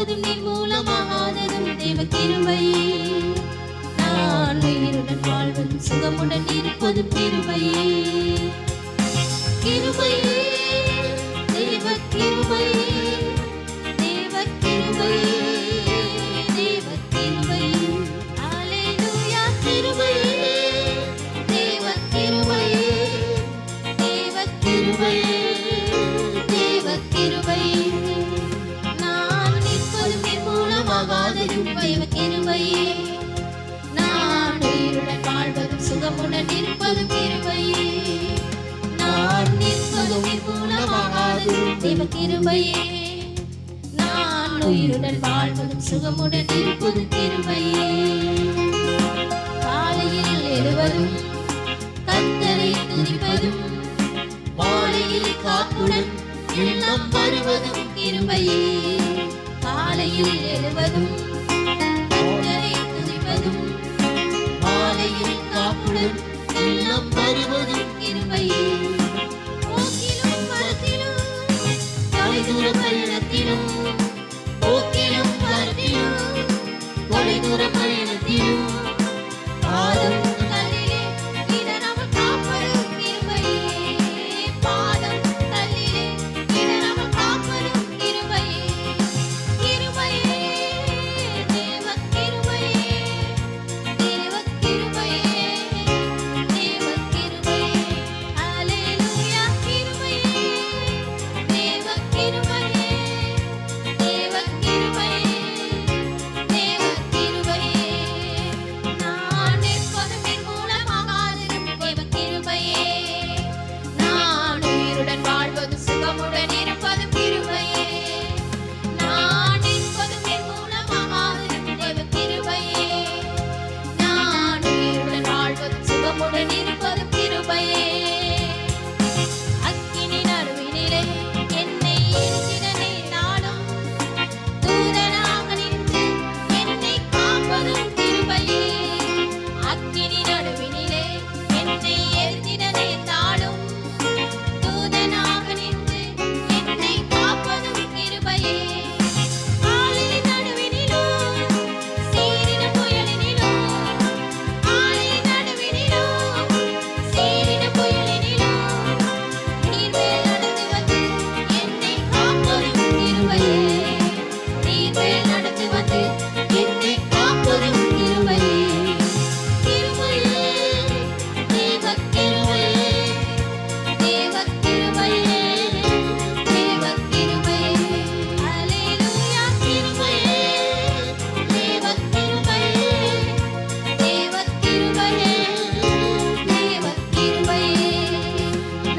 நிற்பதும் நிர்மூலமாகாததும் தேவ கிருபையே. நான் உயிருடன் வாழ்வதும் சுகமுடன் இருப்பதும் கிருபையே. கிருபையே தேவ கிருபையே, தேவ கிருபையே, தேவ கிருபையே. அல்லேலூயா கிருபையே, தேவ கிருபையே, தேவ கிருபையே, தேவ கிருபையே. நான் நிற்பதும் நிர்மூலமாகாததும் தேவ கிருபையே. நான் உயிருடன் வாழ்வதும் சுகமுடன் இருப்பதும் கிருபையே. நான் நிற்பதும் நிர்மூலமாகாததும் தேவ கிருபையே. நான் உயிருடன் வாழ்வதும் சுகமுடன் இருப்பதும் கிருபையே. காலையில் எழுவதும் கர்த்தரை துதிப்பதும், மாலையில் காப்புடன் இல்லம் வருவதும் கிருபையே. காலையில் எழுவதும் கர்த்தரை துதிப்பதும், மாலையில் காப்புடன் இல்லம் வருவதும் கிருபையே. போக்கிலும் வரத்திலும் தொலைதூர பயணத்திலும், போக்கிலும் வரத்திலும் தொலைதூர பயணத்திலும் பாதம் தள்ளிலே இடராமல் காப்பதும் கிருபையே. பாதம் தள்ளிலே இடராமல் காப்பதும் கிருபையே. கிருபையே தேவ கிருபையே, தேவ கிருபையே, தேவ கிருபையே. அல்லேலூயா கிருபையே, தேவ கிருபையே, தேவ கிருபையே, தேவ கிருபையே. நான் நிற்பதும் நிர்மூலமாகாததும் தேவ கிருபையே. நான் உயிருடன் வாழ்வதும் சுகமுடன் இருப்பதும் கிருபையே. நான் நிற்பதும் நிர்மூலமாகாததும் தேவ கிருபையே. நான் உயிருடன் வாழ்வதும் சுகமுடன் இருப்பதும் கிருபையே. அக்கினி நடுவினிலே என்னை எரித்திடனே நானும், தூதனாக நின்று என்னை காப்பதும் கிருபையே. அக்கினி நடுவினிலே என்னை எரித்திடனே நானும், தூதனாக நின்று என்னை காப்பதும் கிருபையே. ஆழியின் நடுவினிலோ சீரின புயலினிலோ, ஆழியின் நடுவினிலோ சீரின புயலினிலோ நீர்மேல் நடந்து வந்து என்னை காப்பதும் கிருபையே. நீர்மேல் நடந்து வந்து என்னை காப்பதும் கிருபையே. கிருபையே தேவ கிருபையே, தேவ கிருபையே, தேவ கிருபையே. அல்லேலூயா கிருபையே, தேவ கிருபையே, தேவ கிருபையே, தேவ கிருபையே.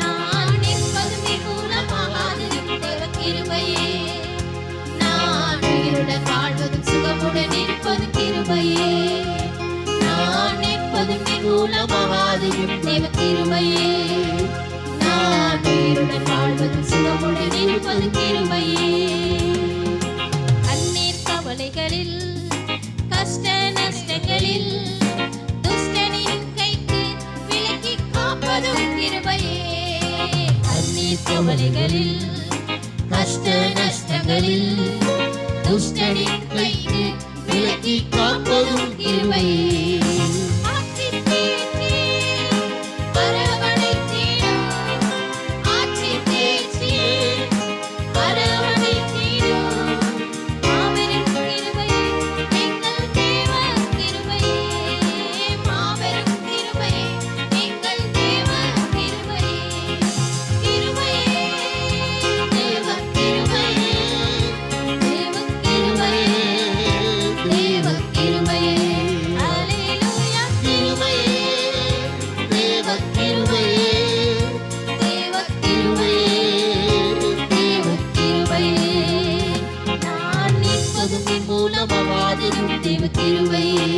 நான் நிற்பதும் நிர்மூலமாகாததும் தேவ கிருபையே. நான் உயிருடன் வாழ்வதும் சுகமுடன் இருப்பதும் கிருபையே. நான் நிற்பதும் நிர்மூலமாகாததும் தேவ கிருபையே. நான் உயிருடன் வாழ்வதும் சுகமுடன் இருப்பதும் கிருபையே. கண்ணீர் கவலைகளில் கஷ்ட நஷ்டங்களில் துஷ்டனின் கைக்கு விலக்கி காப்பதும் கிருபையே. கண்ணீர் கவலைகளில் கஷ்ட நஷ்டங்களில் துஷ்டனின் கைக்கு விலக்கி காப்பதும் கிருபையே. ஆட்சி தேற்றி அரவணைத்திடும், ஆட்சி தேற்றி அரவணைத்திடும் மாபெரும் கிருபையே எங்கள் தேவ கிருபையே. மாபெரும் கிருபையே எங்கள் தேவ கிருபையே. கிருபையே தேவ கிருபையே, தேவ கிருபையே, தேவ கிருபையே. அல்லேலூயா கிருபையே, தேவ கிருபையே, தேவ கிருபையே, தேவ கிருபையே. நான் நிற்பதும் நிர்மூலமாகாததும் தேவ கிருபையே.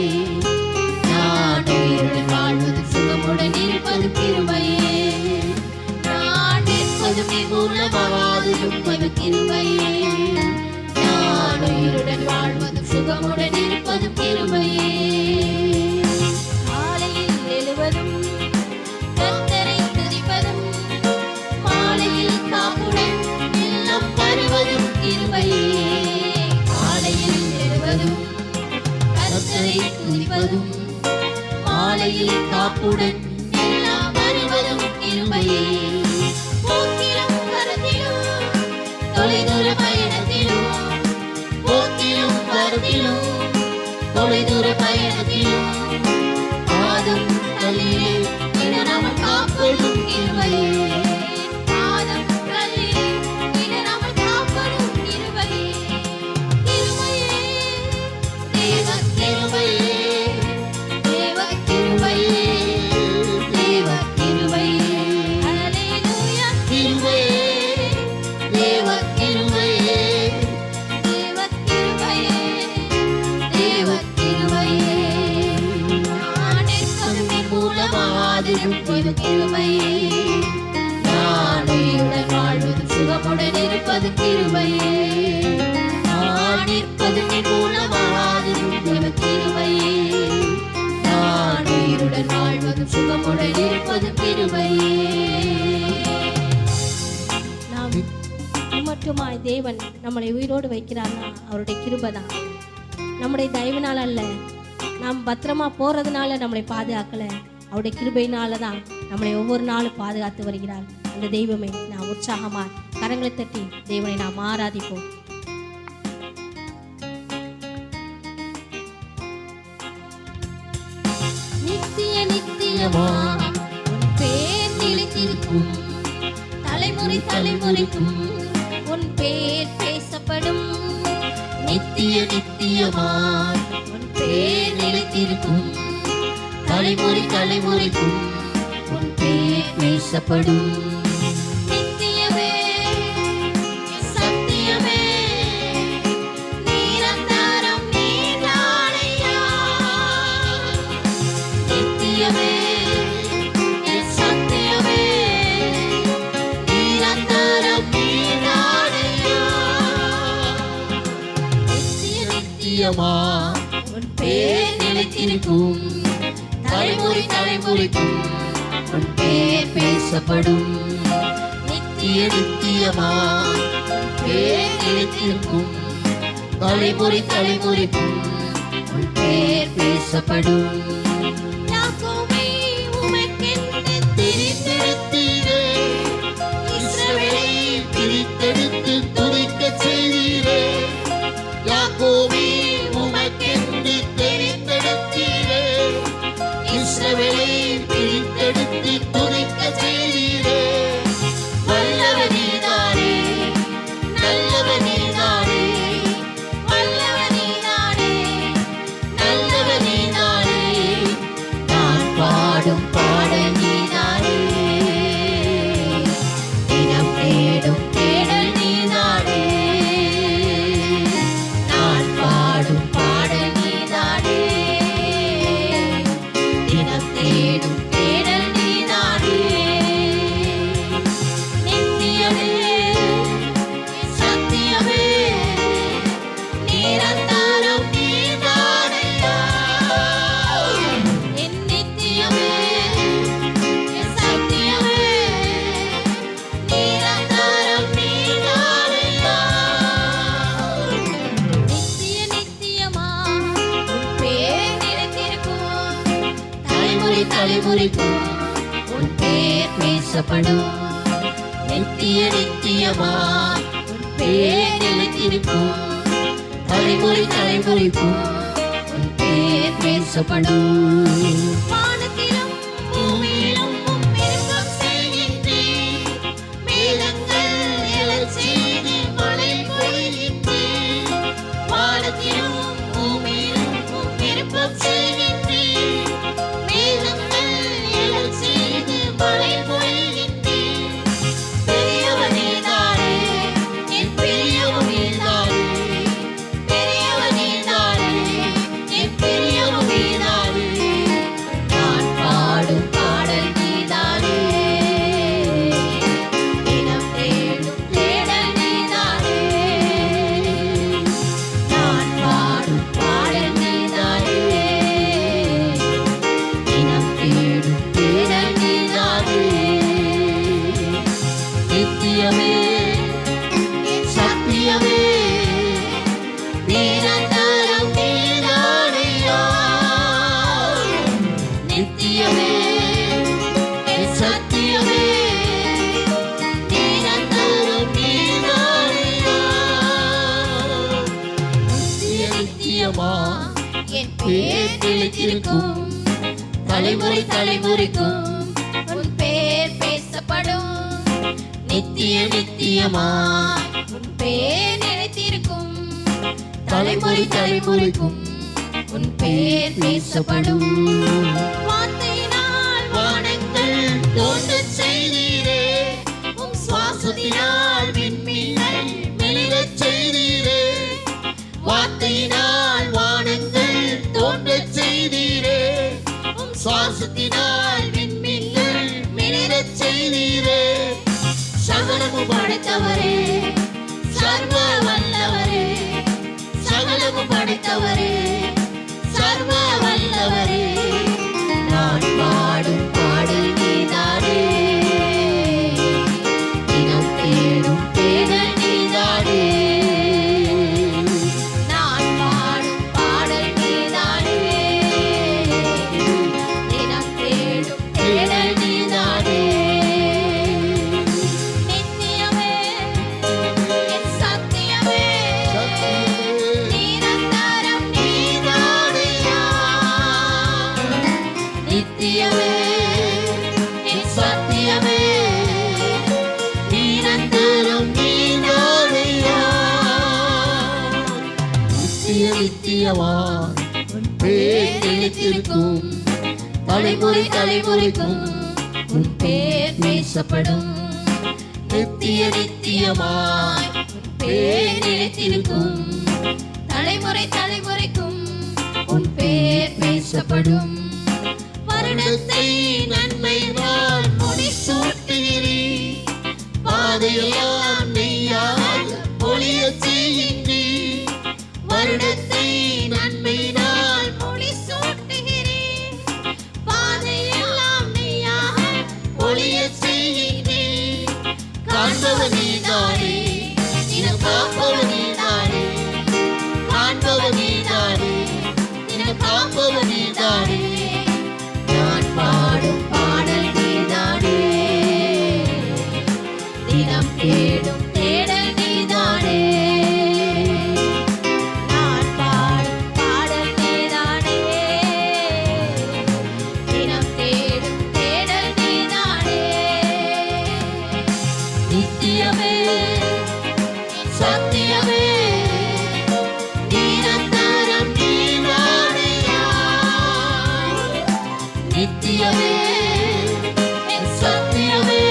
நான் உயிருடன் வாழ்வதும் சுகமுடன் இருப்பதும் கிருபையே. நான் நிற்பதும் நிர்மூலமாகாததும் தேவ கிருபையே. நான் உயிருடன் வாழ்வதும் சுகமுடன் இருப்பதும் கிருபையே. காலையில் எழுவதும் கர்த்தரை துதிப்பதும், மாலையில் காப்புடன் இல்லம் வருவதும் கிருபையே. கையில் காப்புடன் எல்லாம் வருவதும் கிருபையே. போக்கிலும் வரத்திலும் தொலைதூர பயணத்திலும், போக்கிலும் வரத்திலும் தொலைதூர பயணத்திலும் பாதம் தள்ளியே இடராமல் காப்பதும் கிருபையே. பாதம் தள்ளியே இடராமல் காப்பதும் கிருபையே. கிருபையே, தேவ கிருபையே, தேவ கிருபையே, தேவ கிருபையே. அல்லேலூயா. கிருபையே, தேவ கிருபையே, தேவ கிருபையே, தேவ கிருபையே. நான் நிற்பதும் மூலமாவதும் தேவ கிருபையே. நான் உயிருடன் வாழ்வதும் சுகமுடன் இருப்பதும் கிருபையே. நான் நிற்பதும் மூலமாவதும் தேவ கிருபையே. நான் உயிருடன் வாழ்வதும் சுகமுடன் இருப்பதும் கிருபையே. நாம் மட்டுமாய் தேவன் நம்மளை உயிரோடு வைக்கிறார்னா அவருடைய கிருபை தான். நம்முடைய தயவினால் அல்ல, நாம் பத்திரமா போறதுனால நம்மளை பாதுகாக்கல, அவருடைய கிருபையினால தான் நம்மளை ஒவ்வொரு நாளும் பாதுகாத்து வருகிறார். அந்த தெய்வமே நாம் உற்சாகமாய் கரங்களை தட்டி தேவனை நாம் ஆராதிப்போம். நித்திய நித்தியமா உன் பேர் நிலைத்திருக்கும், தலைமுறை தலைமுறைக்கும் உன் பேர் பேசப்படும். நித்திய நித்தியமாய் உன் பேர் நிலைத்திருக்கும், தலைமுறை தலைமுறைக்கும் உன் பேர் பேசப்படும். நித்தியமே, சத்தியமே, நிரந்தரம் நீதானையா. நித்தியமே, சத்தியமே, நிரந்தரம் நீதானையா. நித்திய நித்தியமாய் உன் பேர் நிலைத்திருக்கும், தலைமுறை தலைமுறைக்கும் உன் பேர் பேசப்படும். நித்திய நித்தியமாய் பேர் நிலைத்திருக்கும், தலைமுறை தலைமுறைக்கும் உன் பேர் பேசப்படும். யாக்கோபை உமக்கென்று பிரித்தெடுத்தீரே, இஸ்ரவேலை பிரித்தெடுத்து துதிக்கச் செய்தீரே. யாக்கோபை உமக்கென்று தெரிந்தெடுத்தீரே, இஸ்ரவேலை பிரித்தெடுத்து துதிக்கச் செய்தீரே. வல்லவர் நீதானே, நல்லவர் நீதானே, வல்லவர் நீதானே, நல்லவர் நீதானே. நான் பாடும் பாடல் நீதானே, தினம் தேடும் தேடல் நீதானே. நான் பாடும் பாடல் நீதானே, தினம் தேடும் தேடல் நீதானே. நித்தியமே, சத்தியமே, நிரந்தரம் நீதானையா. என் நித்தியமே, சத்தியமே, நிரந்தரம் நீதானையா. நித்திய நித்தியமா உன் பேர் நிலைத்திருக்கும், தலைமுறை தலைமுறைக்கும் உன் பேர் பேசப்படும். நித்திய நித்தியமாய் உன் பேர் நிலைத்திருக்கும், தலைமுறை தலைமுறைக்கும் உன் பேர் பேசப்படும். வானத்திலும் பூமியிலும் உம் விருப்பம் செய்கின்றீர், மேகங்கள் எழச் செய்து மழை பொழிகின்றீர். வானத்திலும் பூமியிலும் உம் விருப்பம் செய்கின்றீர், மேகங்கள் எழச் செய்து மழை பொழிகின்றீர். பெரியவர் நீதானே, என் பெரியவர் நீதானே, பெரியவர் நீதானே, என் பெரியவர் நீதானே. பேர் நிலைத்திருக்கும். தலைமுறை தலைமுறைக்கும் உன் பேர் பேசப்படும். நித்திய நித்தியமாய் உன் பேர் நிலைத்திருக்கும். தலைமுறை தலைமுறைக்கும் உன் பேர் பேசப்படும். வார்த்தையினால் வானங்கள் தோன்றச் செய்தீரே, உம் சுவாசத்தினால் விண்மீன்கள் மெலிரச் செய்தீரே. வார்த்தையினால் வானங்கள் தோன்றச் செய்தீரே. சுவாசத்தினால் விண்மீன்கள் மெலிரச் செய்தீரே. சகலமும் படைத்தவரே, சர்வ வல்லவரே, சகலமும் படைத்தவரே, சர்வ வல்லவரே, நான் பாடும் பாடல் நீதானே, தினம் தேடும் தேடல் நீதானே. நான் பாடும் பாடல் நீதானே, தினம் தேடும் தேடல் நீதானே. நித்தியமே என் சத்தியமே, நிரந்தரம் நீதானையா. நித்தியமே என் சத்தியமே, நிரந்தரம் நீதானையா. நித்திய நித்தியமாய் உன் பேர் நிலைத்திருக்கும். தலைமுறை தலைமுறைக்கும் உன் பேர் பேசப்படும். நித்திய நித்தியமாய் உன் பேர் நிலைத்திருக்கும். தலைமுறை தலைமுறைக்கும் உன் பேர் பேசப்படும். வருடத்தை நன்மையால் முடிசூட்டுகிறீர், பாதையெல்லாம் நெய்யாக ஒளியச் செய்கின்றீர். வருடத்தை நன்மையினால் முடிசூட்டுகிறீர், பாதையெல்லாம் நீயாக ஒளியச் செய்கின்றீர். காண்பவர் நீதானே, தினம் காப்பவர் நீதானே. காண்பவர் நீதானே, தினம் காப்பவர் நீதானே. நான் பாடும் பாடல் நீதானே, தினம் தேடும் தேடல் நீதானே. நான் பாடும் பாடல் நீதானே, தினம் தேடும் தேடல் நீதானே. நித்தியமே சத்தியமே, நிரந்தரம் நீதானையா. நித்தியமே என் சத்தியமே,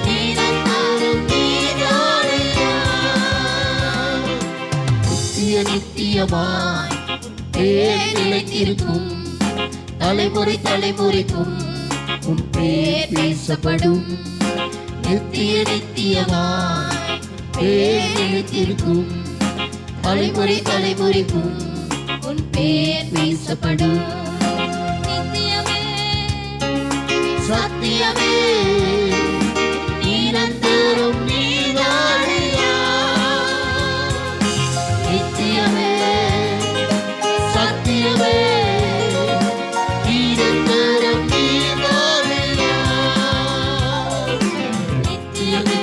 நிரந்தரம் நீதானையா. நித்திய நித்தியமாய் பேர் நிலைத்திருக்கும். தலைமுறை தலைமுறைக்கும் உன் பேர் பேசப்படும். நித்திய நித்தியமாய் பேர் நிலைத்திருக்கும். தலைமுறை தலைமுறைக்கும் உன் பேர் பேசப்படும். நித்தியமே சத்தியமே, நிரந்தரம் நீதானையா. நித்தியமே சத்தியமே, நிரந்தரம் நீதானையா. நித்தியமே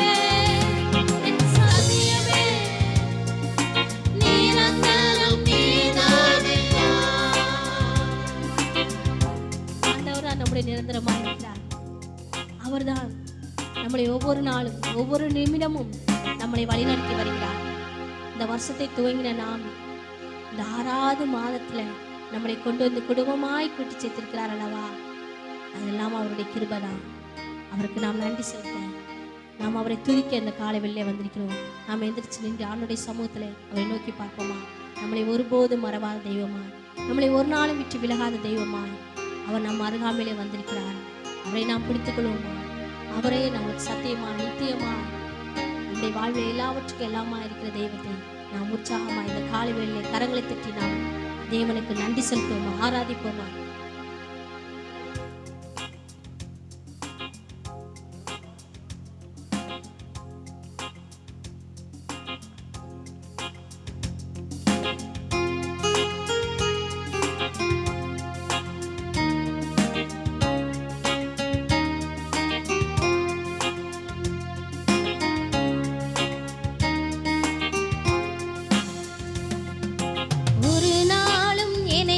என் சத்தியமே, நிரந்தரம் நீதானையா. ஆண்டவரா நம்முடைய நிரந்தரமாக இருக்கிறார். அவர்தான் நம்மளை ஒவ்வொரு நாளும் ஒவ்வொரு நிமிடமும் நம்மளை வழிநடத்தி வருகிறார். இந்த வருஷத்தை துவங்கின நாம் இந்த 6வது மாதத்துல நம்மளை கொண்டு வந்து குடும்பமாய் கூட்டி சேர்த்திருக்கிறார் அல்லவா. அதெல்லாம் அவருடைய கிருபைதான். அவருக்கு நாம் நன்றி செலுத்த, நாம் அவரை துதிக்க இந்த காலை வெளியே வந்திருக்கிறோம். நாம் எந்திரிச்சு நின்று ஆண்டுடைய சமூகத்தில் அவரை நோக்கி பார்ப்போமா. நம்மளை ஒருபோதும் மறவாத தெய்வமாய், நம்மளை ஒரு நாளும் விட்டு விலகாத தெய்வமாய் அவர் நம் அருகாமையிலே வந்திருக்கிறார். அவரை நாம் பிடித்துக் கொள்வோமா. அவரே நம்மளுக்கு சத்தியமா நித்தியமா நம்முடைய வாழ்வில் எல்லாவற்றுக்கும் எல்லாமா இருக்கிற தெய்வத்தை நாம் உற்சாகமா இந்த காலை வேளையிலே கரங்களை தட்டி நாம் தேவனுக்கு நன்றி செலுத்துவோமா, ஆராதிப்போமா. ஒரு நாளும் என்னை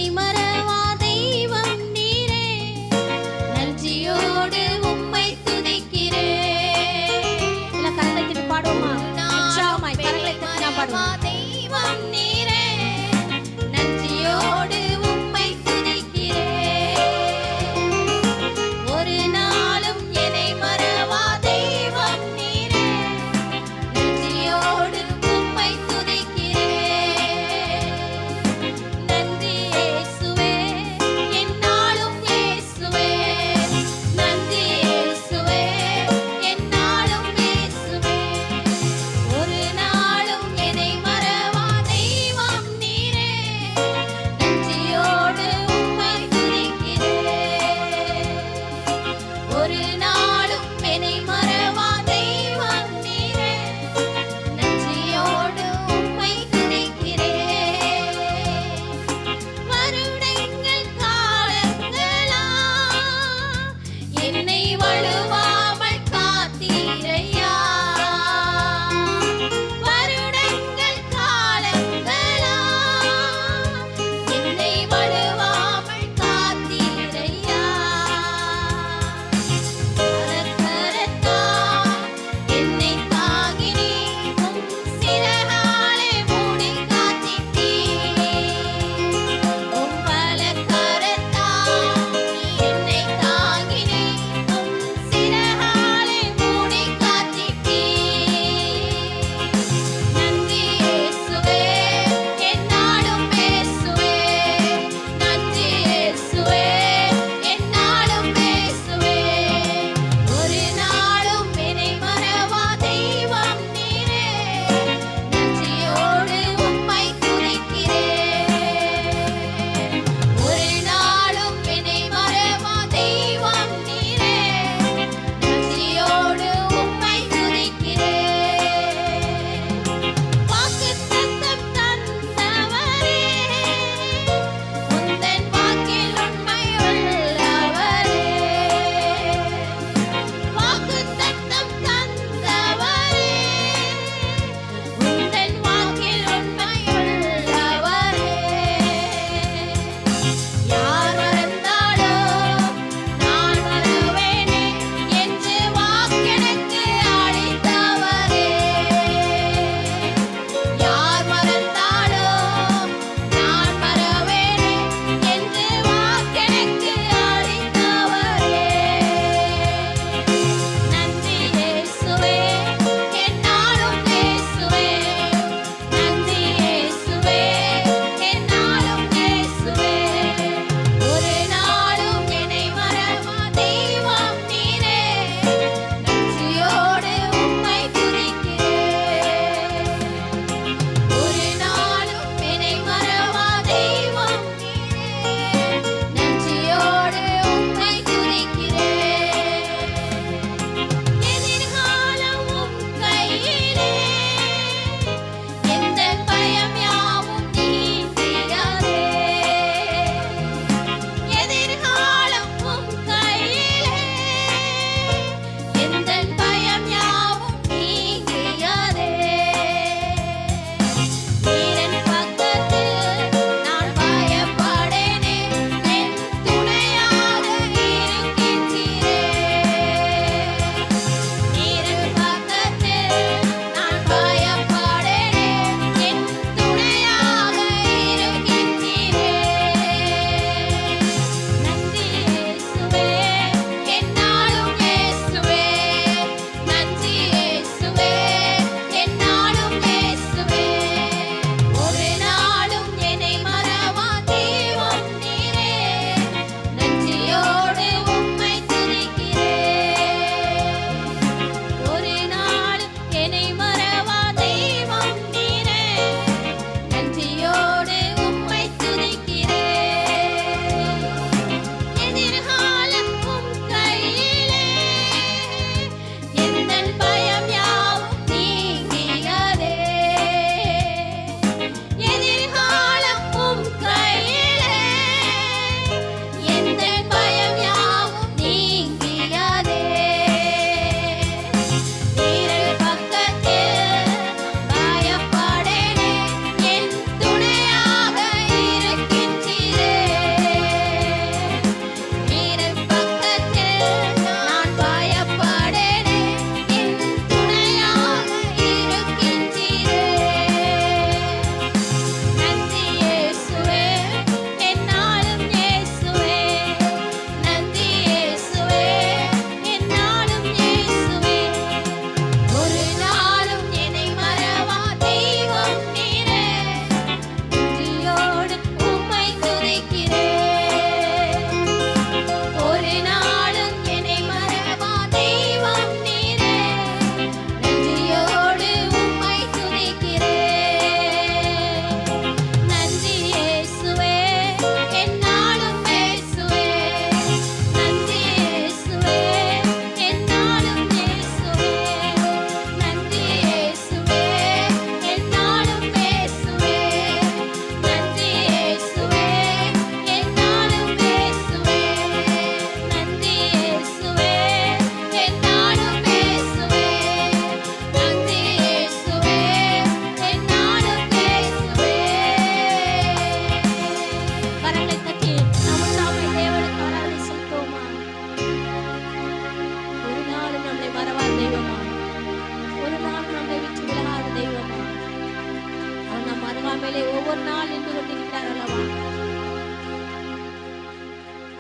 மேலே ஒவ்வொரு நாள் நின்று கொண்டிருக்கிறார் அல்லவா?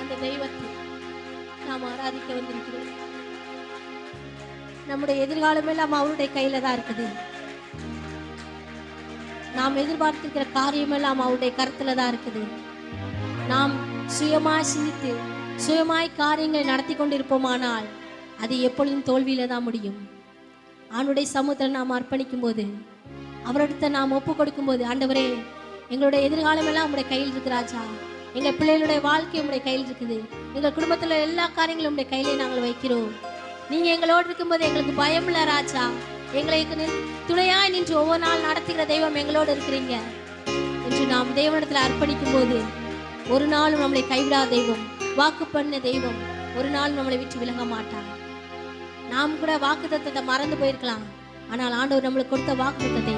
அந்த தெய்வத்தை நாம் ஆராதிக்க வந்திருக்கிறோம். நம்முடைய எதிர்காலம் எல்லாம் அவருடைய கையில தான் இருக்குது. நாம் எதிர்பார்த்திருக்கிற காரியம் எல்லாம் அவருடைய கருத்துல தான் இருக்குது. நாம் சுயமாய் சிந்தித்து சுயமாய் காரியங்களை நடத்தி கொண்டிருப்போமானால் அது எப்பொழுதும் தோல்வியில தான் முடியும். அவனுடைய சமூகத்தை நாம் அர்ப்பணிக்கும் போது, அவரிடத்தை நாம் ஒப்பு கொடுக்கும் போது, ஆண்டவரே எங்களுடைய எதிர்காலம் எல்லாம் உங்களுடைய கையில் இருக்கு ராஜா, எங்கள் பிள்ளைகளுடைய வாழ்க்கை உங்களுடைய கையில் இருக்குது, எங்கள் குடும்பத்தில் எல்லா காரியங்களும் உங்களுடைய கையிலே நாங்கள் வைக்கிறோம். நீங்க எங்களோடு இருக்கும்போது எங்களுக்கு பயம் இல்லை ராஜா. எங்களை துணையாய் நின்று ஒவ்வொரு நாள் நடத்துகிற தெய்வம் எங்களோடு இருக்கிறீங்க என்று நாம் தேவனிடத்தில் அர்ப்பணிக்கும் போது ஒரு நாளும் நம்மளை கைவிடாத தெய்வம், வாக்கு பண்ண தெய்வம் ஒரு நாள் நம்மளை விட்டு விலக மாட்டார். நாம் கூட வாக்குத்தத்தத்தை மறந்து போயிருக்கலாம், ஆனால் ஆண்டவர் நம்மளுக்கு கொடுத்த வாக்குத்தத்தை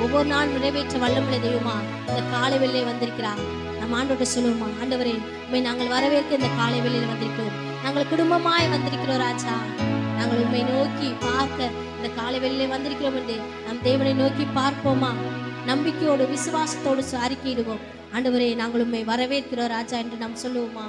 ஒவ்வொரு நாள் நிறைவேற்ற வல்லமுள்ள தெய்வமா இந்த காலை வேளையிலே வந்திருக்கிறார். நம்ம ஆண்டவர்கிட்ட சொல்லுவோமா, ஆண்டவரே உண்மை நாங்கள் வரவேற்க இந்த காலை வேளையில வந்திருக்கிறோம், நாங்கள் குடும்பமாய் வந்திருக்கிறோம் ராஜா, நாங்கள் உண்மை நோக்கி பார்க்க இந்த காலை வேளையிலே வந்திருக்கிறோம் என்று நம் தேவனை நோக்கி பார்ப்போமா? நம்பிக்கையோடு விசுவாசத்தோடு அறிக்கையிடுவோம், ஆண்டவரே நாங்கள் உண்மை வரவேற்கிறோம் ராஜா என்று நாம் சொல்லுவோமா?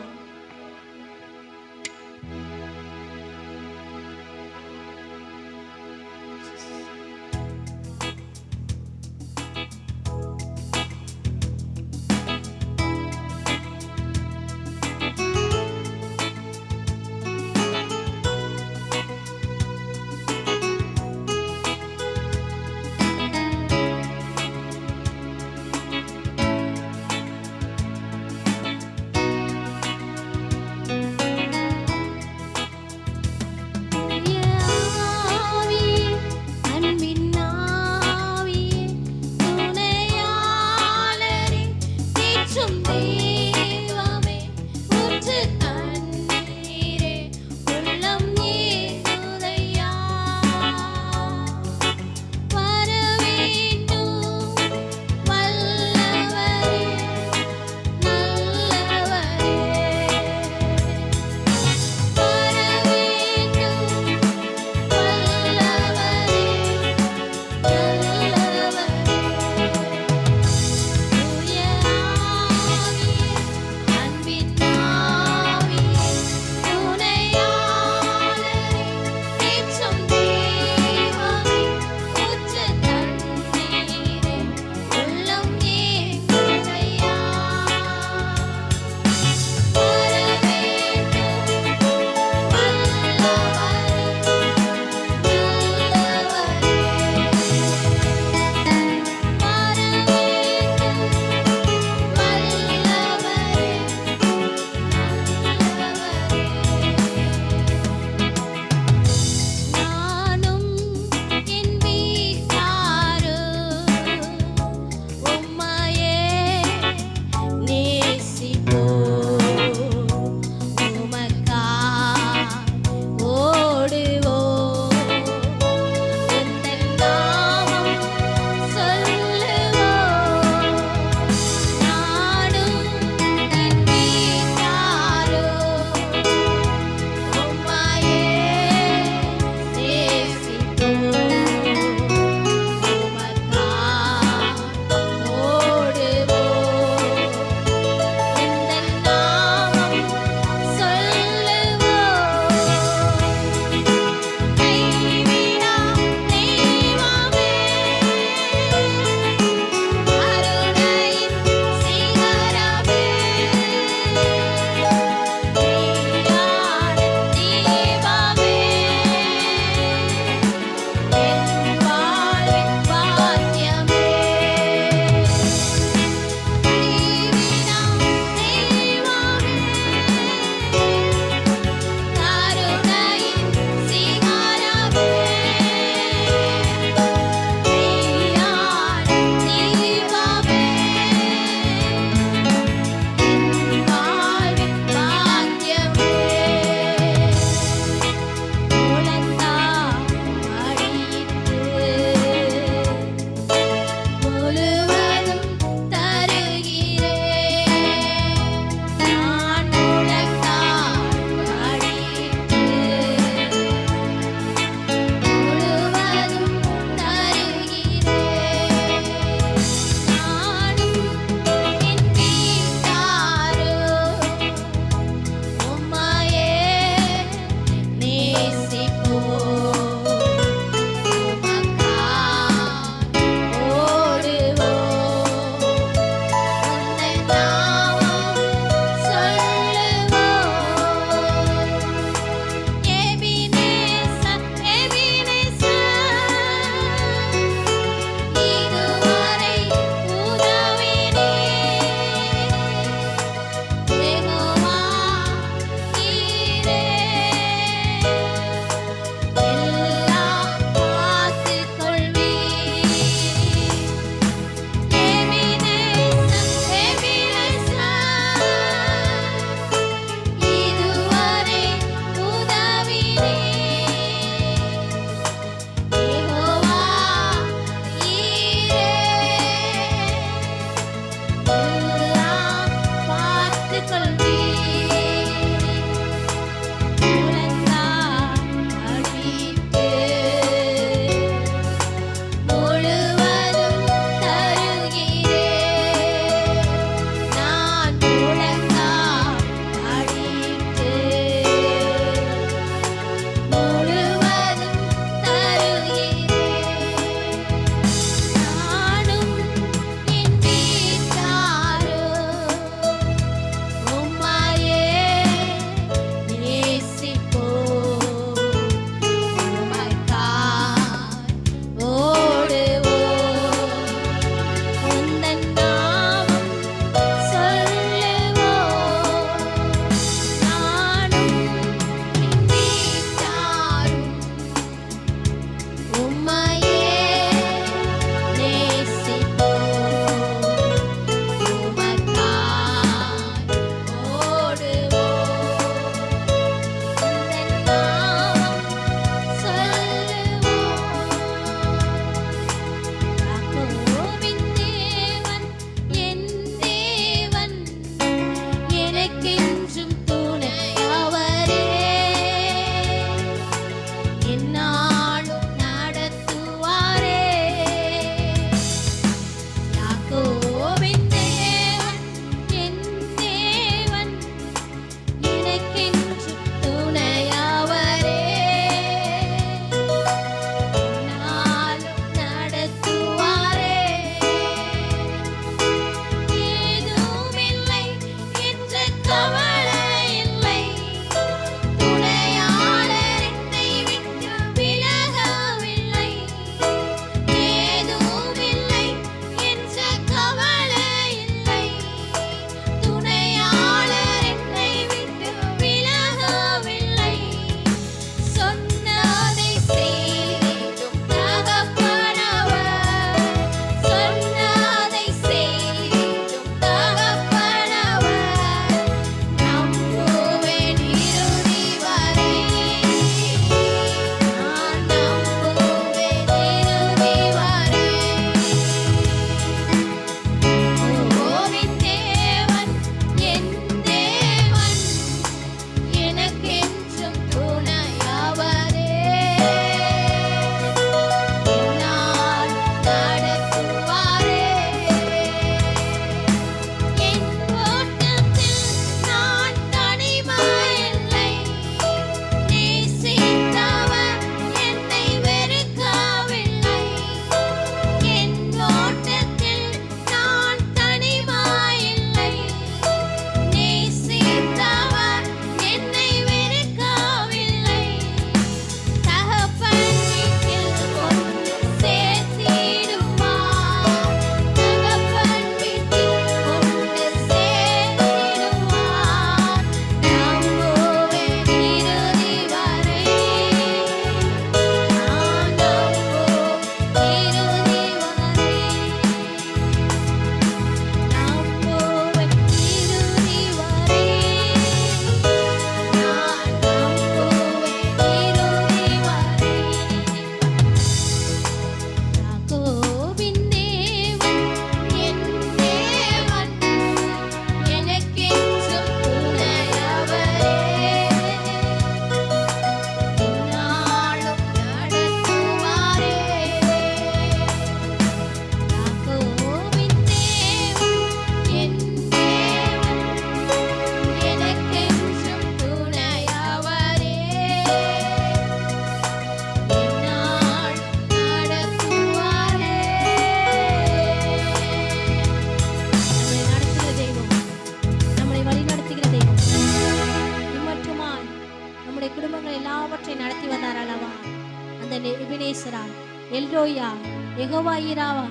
ஹalleluya. யெகோவா ஈராவா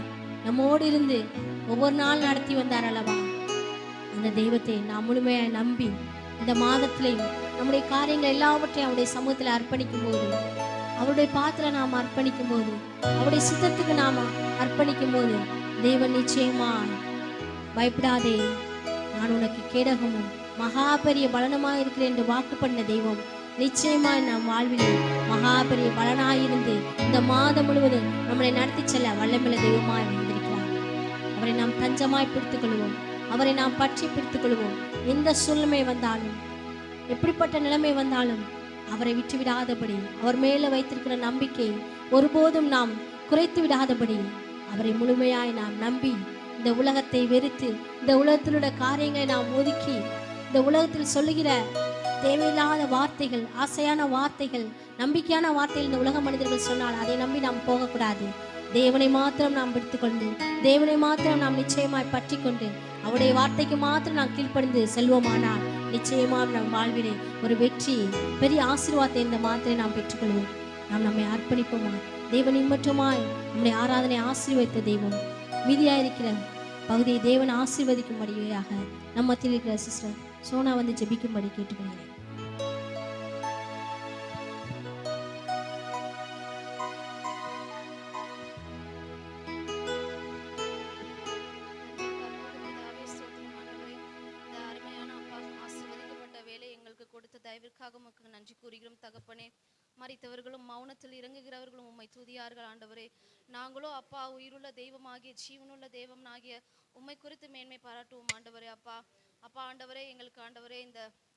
நம்மோடு இருந்து ஒவ்வொரு நாள் நடத்தி வந்தார் அல்லவா, அந்த தெய்வத்தை நாம் முழுமையாக நம்பி இந்த மாதத்திலையும் நம்முடைய காரியங்கள் எல்லாவற்றையும் அவருடைய சமூகத்தில் அர்ப்பணிக்கும் போது, அவருடைய பாத்திரம் நாம் அர்ப்பணிக்கும் போது, அவருடைய சித்தத்துக்கு நாம் அர்ப்பணிக்கும் போது, தேவன் நிச்சயமா பயப்படாதே, நான் உனக்கு கேடகமும் மகா பெரிய பலனுமாய் இருக்கிறேன் என்று வாக்கு பண்ண தெய்வம் நிச்சயமாய் நம் வாழ்விலே மகா பெரிய பலனாயிருந்து இந்த மாதம் முழுவதும் நம்மளை நடத்தி செல்ல வல்லமையுள்ள தெய்வமாய் வந்திருக்கிறார். அவரை நாம் தஞ்சமாய் பிடித்துக் கொள்வோம், அவரை நாம் பற்றி பிடித்துக் கொள்வோம். எந்த சூழ்நிலை வந்தாலும், எப்படிப்பட்ட நிலைமை வந்தாலும் அவரை விட்டு விடாதபடி, அவர் மேலே வைத்திருக்கிற நம்பிக்கை ஒருபோதும் நாம் குறைத்து விடாதபடி அவரை முழுமையாய் நாம் நம்பி இந்த உலகத்தை வெறுத்து, இந்த உலகத்திலுள்ள காரியங்களை நாம் ஒதுக்கி, இந்த உலகத்தில் சொல்லுகிற தேவையில்லாத வார்த்தைகள், ஆசையான வார்த்தைகள், நம்பிக்கையான வார்த்தைகள் இந்த உலக மனிதர்கள் சொன்னால் அதை நம்பி நாம் போகக்கூடாது. தேவனை மாத்திரம் நாம் பிடித்துக்கொண்டு, தேவனை மாத்திரம் நாம் நிச்சயமாய் பற்றி கொண்டு, அவருடைய வார்த்தைக்கு மாத்திரம் நாம் கீழ்ப்படிந்து செல்வோமானால் நிச்சயமாக நம் வாழ்விலே ஒரு வெற்றி, பெரிய ஆசீர்வாதத்தை இந்த மாத்திரை நாம் பெற்றுக்கொள்வோம். நாம் நம்மை அர்ப்பணிப்போமா? தேவனின் மட்டுமாய் நம்முடைய ஆராதனை ஆசீர்வதித்த தெய்வம் மீதியாயிருக்கிற பகுதியை தேவன் ஆசீர்வதிக்கும்படியாக நம்ம மத்தியில் இருக்கிற சிஸ்டர் சோனா வந்து ஜெபிக்கும்படி கேட்டுக்கொள்கிறேன். கொடுத்த தயவிற்காக உமக்கு நன்றி கூறுகிறோம் தகப்பனே. மரித்தவர்களும் மௌனத்தில் இறங்குகிறவர்களும் உம்மை துதியார்கள் ஆண்டவரே. நாங்களோ அப்பா உயிருள்ள தெய்வமாகிய ஜீவனுள்ள தெய்வமாகிய உம்மை குறித்து மேன்மை பாராட்டுவோம் ஆண்டவரே. அப்பா ஆண்டவரே, எங்களுக்கு ஆண்டவரே இந்த